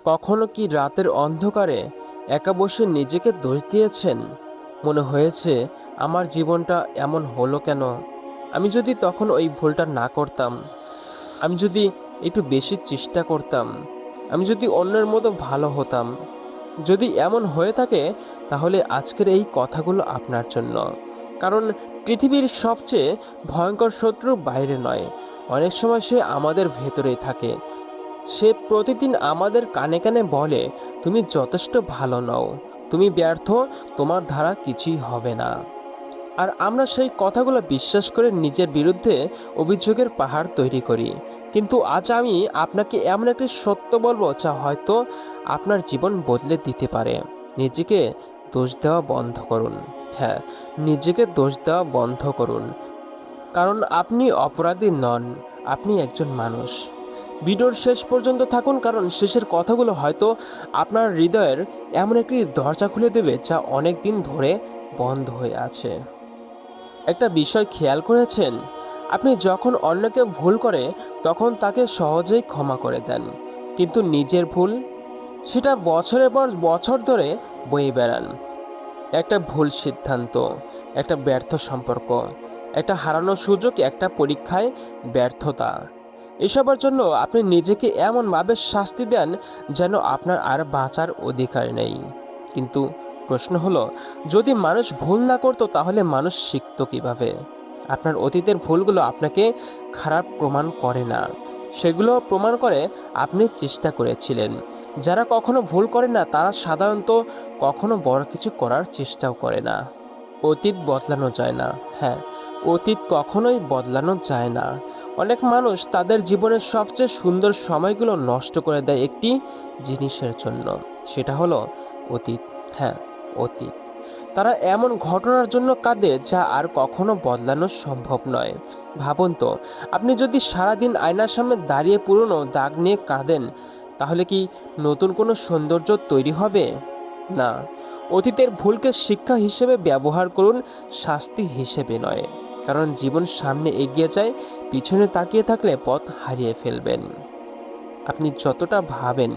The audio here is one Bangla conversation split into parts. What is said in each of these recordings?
কখনো কি রাতের অন্ধকারে একা বসে নিজেকে দোষ দিয়েছেন? মনে হয়েছে, আমার জীবনটা এমন হলো কেন? আমি যদি তখন ওই ভুলটা না করতাম, আমি যদি একটু বেশি চেষ্টা করতাম, আমি যদি অন্যের মতো ভালো হতাম। যদি এমন হয়ে থাকে, তাহলে আজকের এই কথাগুলো আপনার জন্য। কারণ পৃথিবীর সবচেয়ে ভয়ঙ্কর শত্রু বাইরে নয়, অনেক সময় সে আমাদের ভেতরেই থাকে। সে প্রতিদিন আমাদের কানে কানে বলে, তুমি যথেষ্ট ভালো নও, তুমি ব্যর্থ, তোমার দ্বারা কিছুই হবে না। আর আমরা সেই কথাগুলো বিশ্বাস করে নিজের বিরুদ্ধে অভিযোগের পাহাড় তৈরি করি। কিন্তু আজ আমি আপনাকে এমন একটি সত্য বলবো, যা হয়তো আপনার জীবন বদলে দিতে পারে। নিজেকে দোষ দেওয়া বন্ধ করুন। হ্যাঁ, নিজেকে দোষ দেওয়া বন্ধ করুন। কারণ আপনি অপরাধী নন, আপনি একজন মানুষ। ভিডিওর শেষ পর্যন্ত থাকুন, কারণ শেষের কথাগুলো হয়তো আপনার হৃদয়ের এমন একটি দরজা খুলে দেবে, যা অনেক দিন ধরে বন্ধ হয়ে আছে। একটা বিষয় খেয়াল করেছেন, আপনি যখন অন্যকে ভুল করে তখন তাকে সহজেই ক্ষমা করে দেন, কিন্তু নিজের ভুল, সেটা বছরের পর বছর ধরে বয়ে বেড়ান। একটা ভুল সিদ্ধান্ত, একটা ব্যর্থ সম্পর্ক, একটা হারানো সুযোগ, একটা পরীক্ষায় ব্যর্থতা, এসবের জন্য আপনি নিজেকে এমনভাবে শাস্তি দেন যেন আপনার আর বাঁচার অধিকার নেই। কিন্তু প্রশ্ন হলো, যদি মানুষ ভুল না করতো তাহলে মানুষ শিখতো কিভাবে? আপনার অতীতের ভুলগুলো আপনাকে খারাপ প্রমাণ করে না, সেগুলো প্রমাণ করে আপনি চেষ্টা করেছিলেন। যারা কখনো ভুল করে না তারা সাধারণত কখনো বড় কিছু করার চেষ্টাও করে না। অতীত বদলানো যায় না। হ্যাঁ, অতীত কখনোই বদলানো যায় না। অনেক মানুষ তাদের জীবনের সবচেয়ে সুন্দর সময়গুলো নষ্ট করে দেয় একটি জিনিসের জন্য, সেটা হলো অতীত। হ্যাঁ, অতীত। তারা এমন ঘটনার জন্য কাঁদে যা আর কখনো বদলানো সম্ভব নয়। ভাবুন তো, আপনি যদি সারাদিন আয়নার সামনে দাঁড়িয়ে পুরনো দাগ নিয়ে কাঁদেন, তাহলে কি নতুন কোনো সৌন্দর্য তৈরি হবে? না। অতীতের ভুলকে শিক্ষা হিসেবে ব্যবহার করুন, শাস্তি হিসেবে নয়। কারণ জীবন সামনে এগিয়ে যায়, পিছনে তাকিয়ে থাকলে পথ হারিয়ে ফেলবেন। আপনি যতটা ভাবেন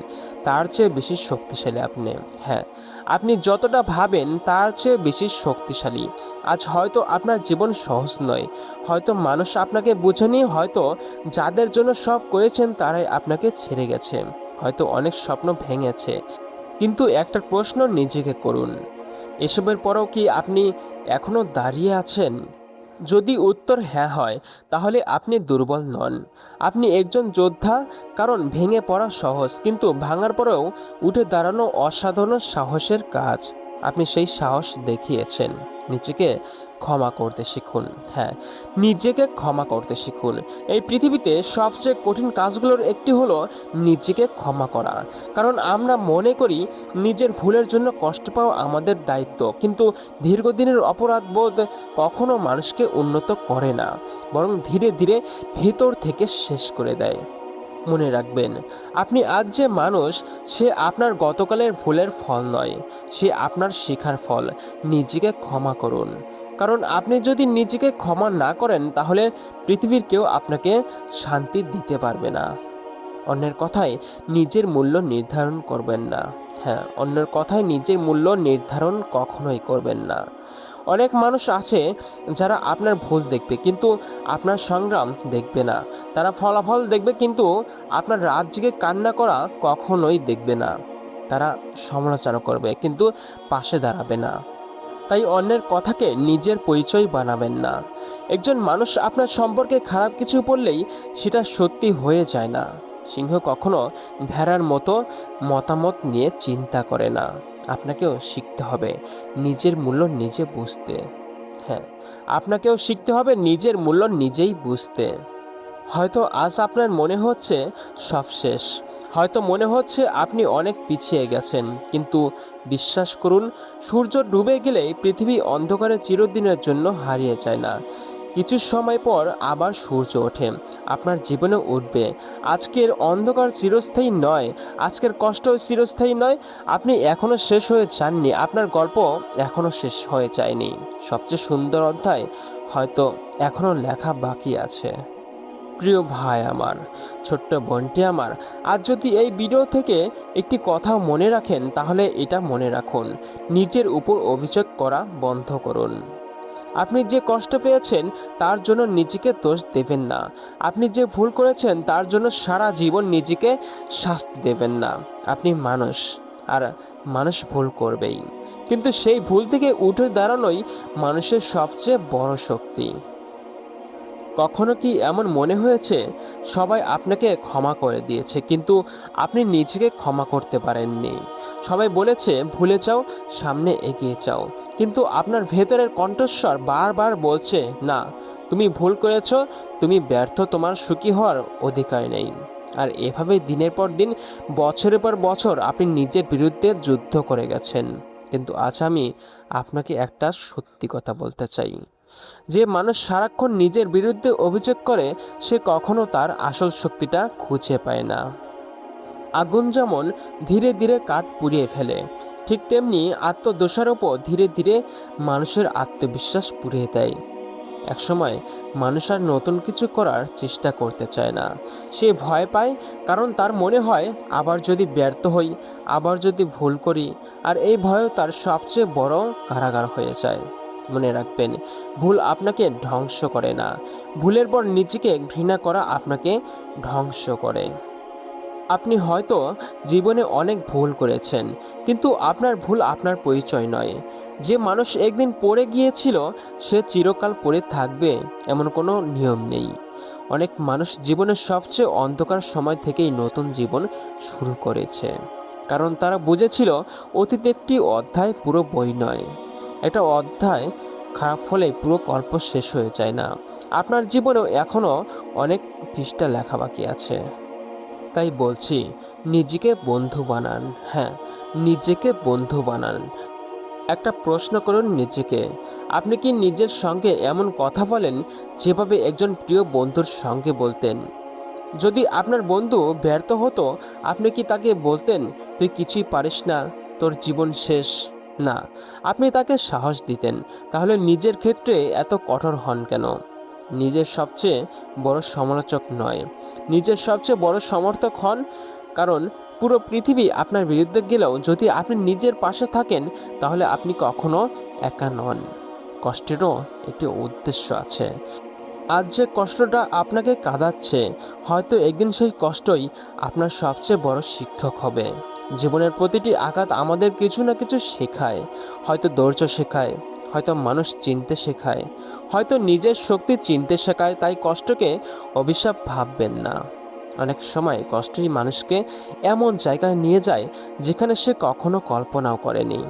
তার চেয়ে বেশি শক্তিশালী আপনি। হ্যাঁ, আপনি যতটা ভাবেন তার চেয়ে বেশি শক্তিশালী। আজ হয়তো আপনার জীবন সহজ নয়, হয়তো মানুষ আপনাকে বোঝেনি, হয়তো যাদের জন্য সব করেছেন তারাই আপনাকে ছেড়ে গেছে, হয়তো অনেক স্বপ্ন ভেঙেছে। কিন্তু একটা প্রশ্ন নিজেকে করুন, এসবের পরেও কি আপনি এখনো দাঁড়িয়ে আছেন? যদি উত্তর হ্যাঁ হয়, তাহলে আপনি দুর্বল নন, আপনি একজন যোদ্ধা। কারণ ভেঙে পড়া সহজ, কিন্তু ভাঙার পরেও উঠে দাঁড়ানো অসাধারণ সাহসের কাজ। আপনি সেই সাহস দেখিয়েছেন। নিজেকে ক্ষমা করতে শিখুন। হ্যাঁ, নিজেকে ক্ষমা করতে শিখুন। এই পৃথিবীতে সবচেয়ে কঠিন কাজগুলোর একটি হলো নিজেকে ক্ষমা করা। কারণ আমরা মনে করি নিজের ভুলের জন্য কষ্ট পাওয়া আমাদের দায়িত্ব, কিন্তু দীর্ঘদিনের অপরাধ বোধ কখনো মানুষকে উন্নত করে না, বরং ধীরে ধীরে ভেতর থেকে শেষ করে দেয়। মনে রাখবেন, আপনি আজ যে মানুষ, সে আপনার গতকালের ভুলের ফল নয়, সে আপনার শেখার ফল। নিজেকে ক্ষমা করুন। কারণ আপনি যদি নিজেকে ক্ষমা না করেন, তাহলে পৃথিবীর কেউ আপনাকে শান্তি দিতে পারবে না। অন্যের কথায় নিজের মূল্য নির্ধারণ করবেন না। হ্যাঁ, অন্যের কথায় নিজের মূল্য নির্ধারণ কখনোই করবেন না। অনেক মানুষ আছে যারা আপনার ভুল দেখবে কিন্তু আপনার সংগ্রাম দেখবে না। তারা ফলাফল দেখবে কিন্তু আপনার রাত জেগে কান্না করা কখনোই দেখবে না। তারা সমালোচনা করবে কিন্তু পাশে দাঁড়াবে না। তাই অন্যের কথাকে নিজের পরিচয় বানাবেন না। একজন মানুষ আপনার সম্পর্কে খারাপ কিছু বললেই সেটা সত্যি হয়ে যায় না। সিংহ কখনো ভেড়ার মতো মতামত নিয়ে চিন্তা করে না। আপনাকেও শিখতে হবে নিজের মূল্য নিজে বুঝতে। হ্যাঁ, আপনাকেও শিখতে হবে নিজের মূল্য নিজেই বুঝতে। হয়তো আজ আপনার মনে হচ্ছে সব শেষ, হয়তো মনে হচ্ছে আপনি অনেক পিছিয়ে গেছেন, কিন্তু বিশ্বাস করুন, সূর্য ডুবে গেলে পৃথিবী অন্ধকারে চিরদিনের জন্য হারিয়ে যায় না। কিছু সময় পর আবার সূর্য ওঠে, আপনার জীবনে উঠবে। আজকের অন্ধকার চিরস্থায়ী নয়, আজকের কষ্ট চিরস্থায়ী নয়। আপনি এখনো শেষ হয়ে যাননি, আপনার গল্প এখনো শেষ হয়ে যায়নি। সবচেয়ে সুন্দর অধ্যায় হয়তো এখনো লেখা বাকি আছে। প্রিয় ভাই আমার, ছোট্ট বোনটি আমার, আজ যদি এই ভিডিও থেকে একটি কথা মনে রাখেন তাহলে এটা মনে রাখুন, নিজের উপর অভিযোগ করা বন্ধ করুন। আপনি যে কষ্ট পেয়েছেন তার জন্য নিজেকে দোষ দেবেন না। আপনি যে ভুল করেছেন তার জন্য সারা জীবন নিজেকে শাস্তি দেবেন না। আপনি মানুষ, আর মানুষ ভুল করবেই, কিন্তু সেই ভুল থেকে উঠে দাঁড়ানোই মানুষের সবচেয়ে বড় শক্তি। কখনো কি এমন মনে হয়েছে সবাই আপনাকে ক্ষমা করে দিয়েছে কিন্তু আপনি নিজেকে ক্ষমা করতে পারেননি? সবাই বলেছে ভুলে যাও, সামনে এগিয়ে যাও, কিন্তু আপনার ভেতরের কণ্ঠস্বর বারবার বলছে না, তুমি ভুল করেছ, তুমি ব্যর্থ, তোমার সুখী হওয়ার অধিকার নেই। আর এভাবেই দিনের পর দিন, বছরের পর বছর আপনি নিজের বিরুদ্ধে যুদ্ধ করে গেছেন। কিন্তু আজ আমি আপনাকে একটা সত্যি কথা বলতে চাই, যে মানুষ সারাক্ষণ নিজের বিরুদ্ধে অভিযোগ করে সে কখনো তার আসল শক্তিটা খুঁজে পায় না। আগুন যেমন ধীরে ধীরে কাঠ পুড়িয়ে ফেলে, ঠিক তেমনি আত্মদোষারোপও ধীরে ধীরে মানুষের আত্মবিশ্বাস পুড়িয়ে দেয়। একসময় মানুষ আর নতুন কিছু করার চেষ্টা করতে চায় না। সে ভয় পায়, কারণ তার মনে হয় আবার যদি ব্যর্থ হই, আবার যদি ভুল করি, আর এই ভয়ও তার সবচেয়ে বড় কারাগার হয়ে যায়। মনে রাখবেন, ভুল আপনাকে ধ্বংস করে না, ভুলের পর নিজেকে ঘৃণা করা আপনাকে ধ্বংস করে। আপনি হয়তো জীবনে অনেক ভুল করেছেন, কিন্তু আপনার ভুল আপনার পরিচয় নয়। যে মানুষ একদিন পড়ে গিয়েছিল সে চিরকাল পড়ে থাকবে এমন কোনো নিয়ম নেই। অনেক মানুষ জীবনের সবচেয়ে অন্ধকার সময় থেকেই নতুন জীবন শুরু করেছে, কারণ তারা বুঝেছিল অতীত একটি অধ্যায়, পুরো বই নয়। একটা অধ্যায় খারাপ হলে পুরো গল্প শেষ হয়ে যায় না। আপনার জীবনেও এখনও অনেক পৃষ্ঠা লেখা বাকি আছে। তাই বলছি, নিজেকে বন্ধু বানান। হ্যাঁ, নিজেকে বন্ধু বানান। একটা প্রশ্ন করুন নিজেকে, আপনি কি নিজের সঙ্গে এমন কথা বলেন যেভাবে একজন প্রিয় বন্ধুর সঙ্গে বলতেন? যদি আপনার বন্ধু ব্যর্থ হতো, আপনি কি তাকে বলতেন তুই কিছুই পারিস না, তোর জীবন শেষ? না, আপনি তাকে সাহস দিতেন। তাহলে নিজের ক্ষেত্রে এত কঠোর হন কেন? নিজের সবচেয়ে বড় সমালোচক নয়, নিজের সবচেয়ে বড় সমর্থক হন। কারণ পুরো পৃথিবী আপনার বিরুদ্ধে গেলেও যদি আপনি নিজের পাশে থাকেন তাহলে আপনি কখনো একা নন। কষ্টেরও একটি উদ্দেশ্য আছে। আজ যে কষ্টটা আপনাকে কাঁদাচ্ছে, হয়তো একদিন সেই কষ্টই আপনার সবচেয়ে বড় শিক্ষক হবে। জীবনের প্রতিটি আঘাত আমাদের কিছু না কিছু শেখায়। হয়তো ধৈর্য শেখায়, হয়তো মানুষ চিনতে শেখায়, হয়তো নিজের শক্তি চিনতে শেখায়। তাই কষ্টকে অভিশাপ ভাববেন না। অনেক সময় কষ্টই মানুষকে এমন জায়গায় নিয়ে যায় যেখানে সে কখনো কল্পনাও করেনি।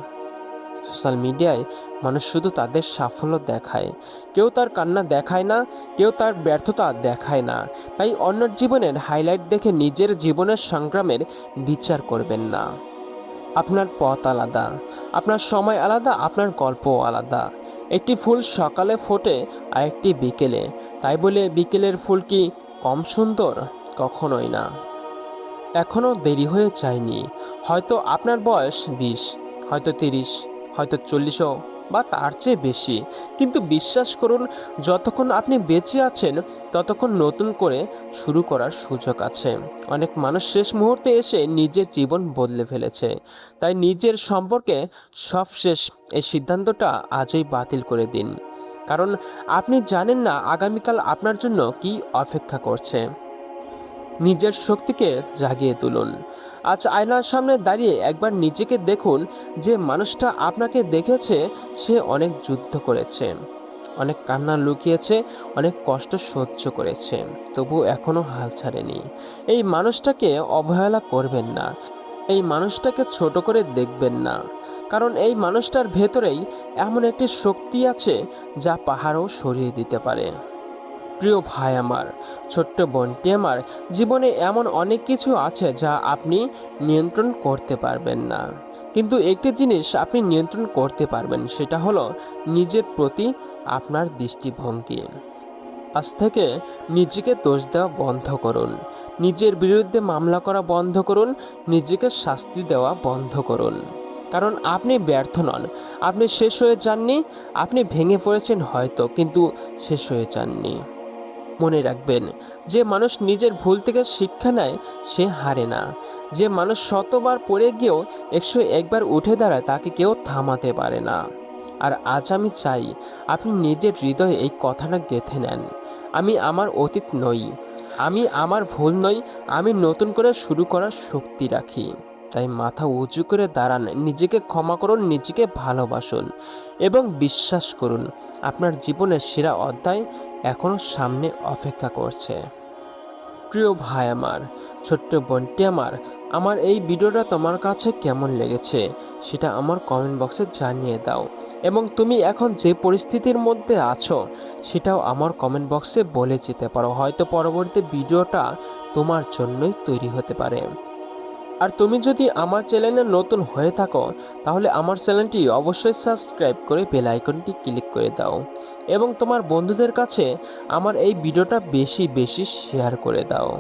সোশ্যাল মিডিয়ায় মানুষ শুধু তাদের সাফল্য দেখায়, কেউ তার কান্না দেখায় না, কেউ তার ব্যর্থতা দেখায় না। তাই অন্যের জীবনের হাইলাইট দেখে নিজের জীবনের সংগ্রামের বিচার করবেন না। আপনার পথ আলাদা, আপনার সময় আলাদা, আপনার গল্পও আলাদা। একটি ফুল সকালে ফোটে আর একটি বিকেলে, তাই বলে বিকেলের ফুল কি কম সুন্দর? কখনোই না। এখনও দেরি হয়ে যায়নি। হয়তো আপনার বয়স 20, হয়তো 30, হয়তো 40ও বা তার চেয়ে বেশি, কিন্তু বিশ্বাস করুন, যতক্ষণ আপনি বেঁচে আছেন ততক্ষণ নতুন করে শুরু করার সুযোগ আছে। অনেক মানুষ শেষ মুহূর্তে এসে নিজের জীবন বদলে ফেলেছে। তাই নিজের সম্পর্কে সব শেষ এই সিদ্ধান্তটা আজই বাতিল করে দিন, কারণ আপনি জানেন না আগামীকাল আপনার জন্য কি অপেক্ষা করছে। নিজের শক্তিকে জাগিয়ে তুলুন। আজ আয়নার সামনে দাঁড়িয়ে একবার নিজেকে দেখুন, যে মানুষটা আপনাকে দেখেছে সে অনেক যুদ্ধ করেছে, অনেক কান্না লুকিয়েছে, অনেক কষ্ট সহ্য করেছে, তবু এখনো হাল ছাড়েনি। এই মানুষটাকে অবহেলা করবেন না, এই মানুষটাকে ছোট করে দেখবেন না, কারণ এই মানুষটার ভেতরেই এমন একটি শক্তি আছে যা পাহাড়ও সরিয়ে দিতে পারে। প্রিয় ভাই আমার, ছোট্ট বোনটি আমার, জীবনে এমন অনেক কিছু আছে যা আপনি নিয়ন্ত্রণ করতে পারবেন না, কিন্তু একটি জিনিস আপনি নিয়ন্ত্রণ করতে পারবেন, সেটা হলো নিজের প্রতি আপনার দৃষ্টিভঙ্গি। আজ থেকে নিজেকে দোষ দেওয়া বন্ধ করুন, নিজের বিরুদ্ধে মামলা করা বন্ধ করুন, নিজেকে শাস্তি দেওয়া বন্ধ করুন। কারণ আপনি ব্যর্থ নন, আপনি শেষ হয়ে যাননি। আপনি ভেঙে পড়েছেন হয়তো, কিন্তু শেষ হয়ে যাননি। মনে রাখবেন, যে মানুষ নিজের ভুল থেকে শিক্ষা নেয় সে হারে না। যে মানুষ শতবার পড়ে গিয়েও 101বার উঠে দাঁড়ায় তাকে কেউ থামাতে পারে না। আর আজ আমি চাই আপনি নিজের হৃদয়ে এই কথাটা গেঁথে নেন, আমি আমার অতীত নই, আমি আমার ভুল নই, আমি নতুন করে শুরু করার শক্তি রাখি। তাই মাথা উঁচু করে দাঁড়ান, নিজেকে ক্ষমা করুন, নিজেকে ভালোবাসুন এবং বিশ্বাস করুন আপনার জীবনের সেরা অধ্যায় এখনো সামনে অপেক্ষা করছে। প্রিয় ভাই আমার, ছোট্ট বোনটি আমার, আমার এই ভিডিওটা তোমার কাছে কেমন লেগেছে সেটা আমার কমেন্ট বক্সে জানিয়ে দাও। এবং তুমি এখন যে পরিস্থিতির মধ্যে আছো সেটাও আমার কমেন্ট বক্সে বলে যেতে পারো, হয়তো পরবর্তী ভিডিওটা তোমার জন্যই তৈরি হতে পারে। আর তুমি যদি আমার চ্যানেলে নতুন হয়ে থাকো তাহলে আমার চ্যানেলটি অবশ্যই সাবস্ক্রাইব করে বেল আইকনটি ক্লিক করে দাও এবং তোমার বন্ধুদের কাছে আমার এই ভিডিওটা বেশি বেশি শেয়ার করে দাও।